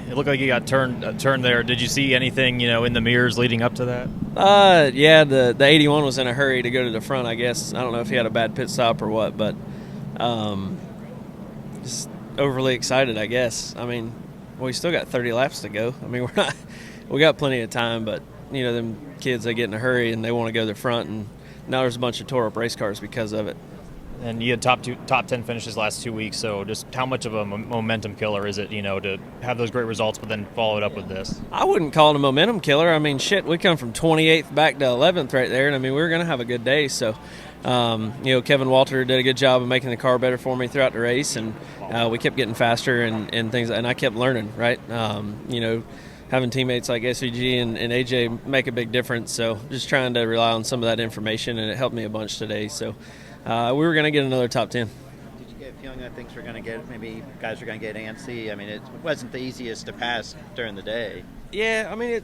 It looked like you got turned there. Did you see anything, in the mirrors leading up to that? Yeah, the 81 was in a hurry to go to the front, I guess. I don't know if he had a bad pit stop or what, but just overly excited, I guess. I mean, we still got 30 laps to go. I mean, we got plenty of time, but, them kids, they get in a hurry and they want to go to the front, and now there's a bunch of tore-up race cars because of it. And you had top 10 finishes last 2 weeks, so just how much of a momentum killer is it, to have those great results but then follow it up with this? I wouldn't call it a momentum killer. I mean, shit, we come from 28th back to 11th right there, and I mean, we were going to have a good day. So, Kevin Walter did a good job of making the car better for me throughout the race, and we kept getting faster and things, and I kept learning, right? Having teammates like SVG and AJ make a big difference, so just trying to rely on some of that information, and it helped me a bunch today. So. We were going to get another top 10. Did you get a feeling that things were going to get, maybe guys were going to get antsy? I mean, it wasn't the easiest to pass during the day. Yeah, I mean,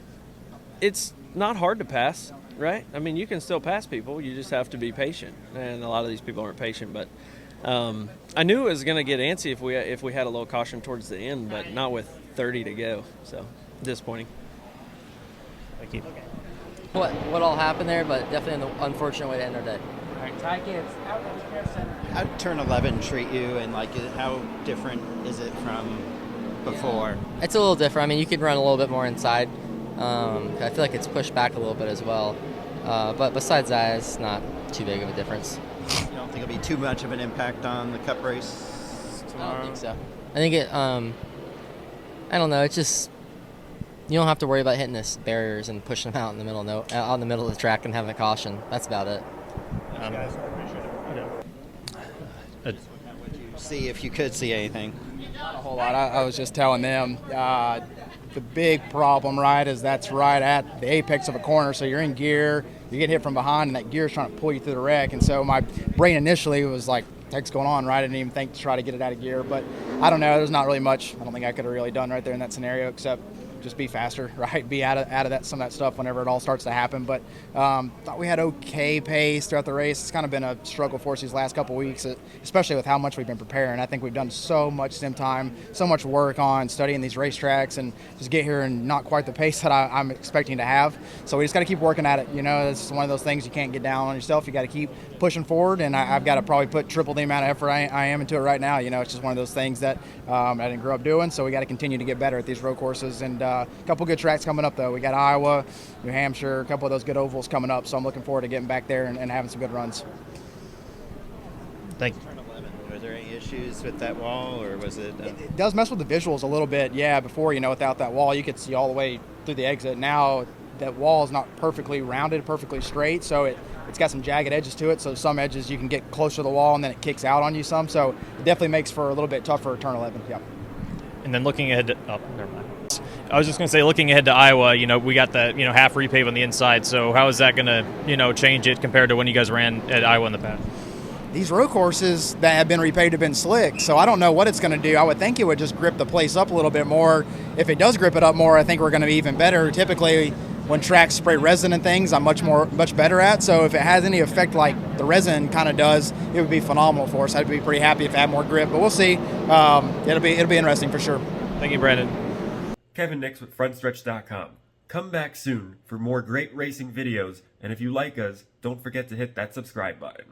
it's not hard to pass, right? I mean, you can still pass people. You just have to be patient, and a lot of these people aren't patient. But I knew it was going to get antsy if we had a little caution towards the end, but not with 30 to go. So disappointing. Thank you. What all happened there, but definitely an unfortunate way to end our day. How did turn 11 treat you, and how different is it from before? It's a little different. I mean, you could run a little bit more inside. I feel like it's pushed back a little bit as well. But besides that, it's not too big of a difference. You don't think it'll be too much of an impact on the Cup race tomorrow? I don't think so. I think it. I don't know. It's just you don't have to worry about hitting the barriers and pushing them out in the middle, out in the middle of the track and having a caution. That's about it. Guys, I appreciate it. Would you see if you could see anything? Not a whole lot. I was just telling them the big problem, right, is that's right at the apex of a corner. So you're in gear, you get hit from behind, and that gear is trying to pull you through the wreck. And so my brain initially was like, heck's going on, right? I didn't even think to try to get it out of gear. But I don't know. There's not really much I don't think I could have really done right there in that scenario except just be faster, right? Be out of that some of that stuff whenever it all starts to happen. But thought we had okay pace throughout the race. It's kind of been a struggle for us these last couple weeks, especially with how much we've been preparing. I think we've done so much sim time, so much work on studying these racetracks, and just get here and not quite the pace that I'm expecting to have. So we just got to keep working at it. It's one of those things you can't get down on yourself. You got to keep pushing forward, and I've got to probably put triple the amount of effort I am into it right now. It's just one of those things that I didn't grow up doing, so we got to continue to get better at these road courses. And a couple good tracks coming up, though. We got Iowa, New Hampshire, a couple of those good ovals coming up, so I'm looking forward to getting back there and having some good runs. Thank you. Were there any issues with that wall, or was it? It does mess with the visuals a little bit, yeah. Before, without that wall, you could see all the way through the exit. Now, that wall is not perfectly rounded, perfectly straight, so it's got some jagged edges to it, so some edges you can get closer to the wall and then it kicks out on you some, so it definitely makes for a little bit tougher turn 11, yeah. And then looking ahead to, never mind. I was just going to say, looking ahead to Iowa, we got the, half repave on the inside, so how is that going to, change it compared to when you guys ran at Iowa in the past? These road courses that have been repaved have been slick, so I don't know what it's going to do. I would think it would just grip the place up a little bit more. If it does grip it up more, I think we're going to be even better. Typically, when tracks spray resin and things, I'm much better at. So if it has any effect like the resin kind of does, it would be phenomenal for us. I'd be pretty happy if it had more grip, but we'll see. It'll be interesting for sure. Thank you, Brandon. Kevin Nix with Frontstretch.com. Come back soon for more great racing videos, and if you like us, don't forget to hit that subscribe button.